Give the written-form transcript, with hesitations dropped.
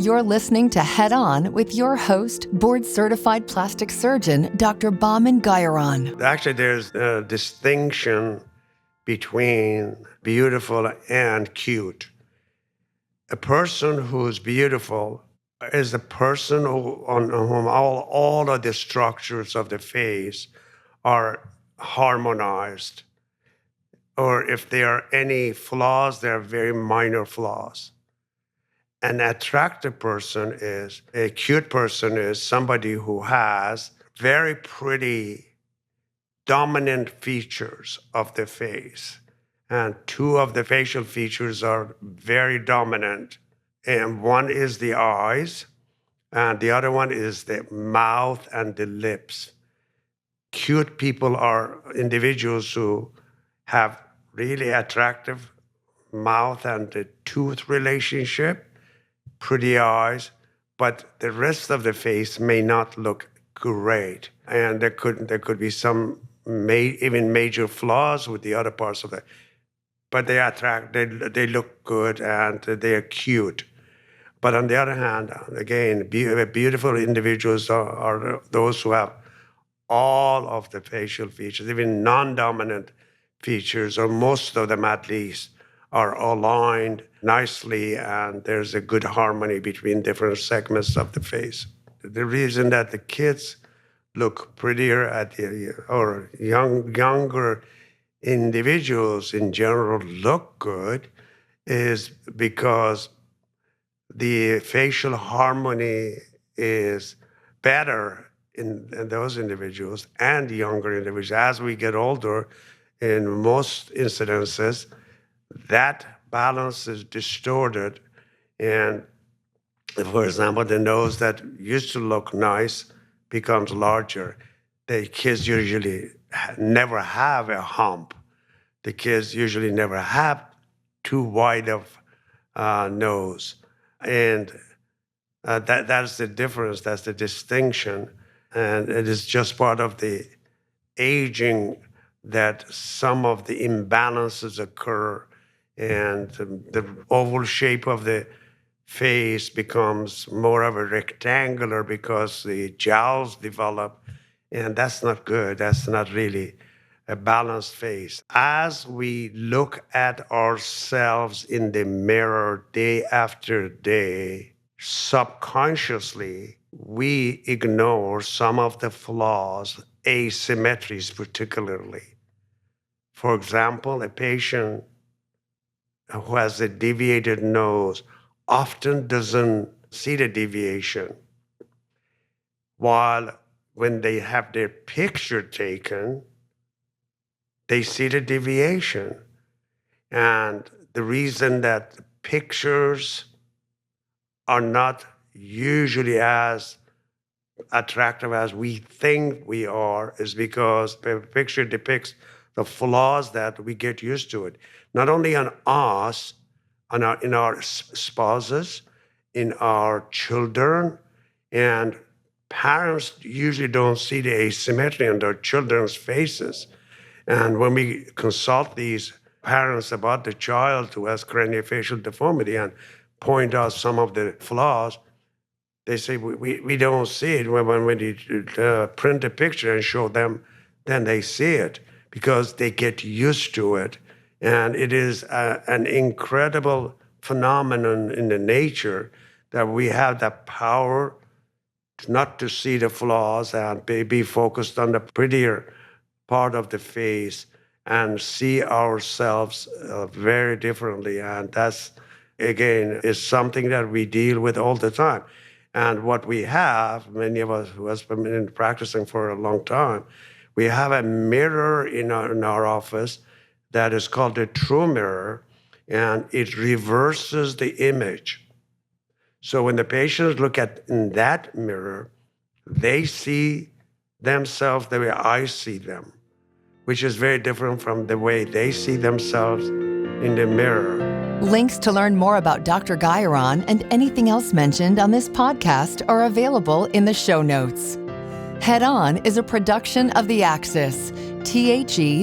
You're listening to Head On with your host, board-certified plastic surgeon, Dr. Bahman Guyuron. Actually, there's a distinction between beautiful and cute. A person who's beautiful is a person on whom all of the structures of the face are harmonized. Or if there are any flaws, they are very minor flaws. An attractive person is, a cute person is somebody who has very pretty dominant features of the face. And two of the facial features are very dominant. And one is the eyes, and the other one is the mouth and the lips. Cute people are individuals who have really attractive mouth and the tooth relationship, pretty eyes, but the rest of the face may not look great. And there could be some even major flaws with the other parts of it. But they look good and they're cute. But on the other hand, again, beautiful individuals are those who have all of the facial features, even non-dominant features, or most of them at least, are aligned nicely, and there's a good harmony between different segments of the face. The reason that the kids look prettier or younger individuals in general look good is because the facial harmony is better in those individuals and younger individuals. As we get older, in most incidences, that balance is distorted. And for example, the nose that used to look nice becomes larger. The kids usually never have a hump. The kids usually never have too wide of nose. And that's the difference, that's the distinction. And it is just part of the aging that some of the imbalances occur, and the oval shape of the face becomes more of a rectangular because the jowls develop, and that's not good. That's not really a balanced face. As we look at ourselves in the mirror day after day, subconsciously, we ignore some of the flaws, asymmetries particularly. For example, a patient who has a deviated nose often doesn't see the deviation, while when they have their picture taken, they see the deviation. And the reason that pictures are not usually as attractive as we think we are is because the picture depicts the flaws that we get used to it. Not only on us, in our spouses, in our children, and parents usually don't see the asymmetry on their children's faces. And when we consult these parents about the child who has craniofacial deformity and point out some of the flaws, they say, we don't see it. When we print a picture and show them, then they see it because they get used to it. And it is an incredible phenomenon in the nature that we have that power not to see the flaws and be focused on the prettier part of the face and see ourselves very differently. And that's, again, is something that we deal with all the time. And what we have, many of us who has been practicing for a long time, we have a mirror in our office that is called the true mirror, and it reverses the image. So when the patients look in that mirror, they see themselves the way I see them, which is very different from the way they see themselves in the mirror. Links to learn more about Dr. Guyuron and anything else mentioned on this podcast are available in the show notes. Head On is a production of The Axis, THEAXIS.io.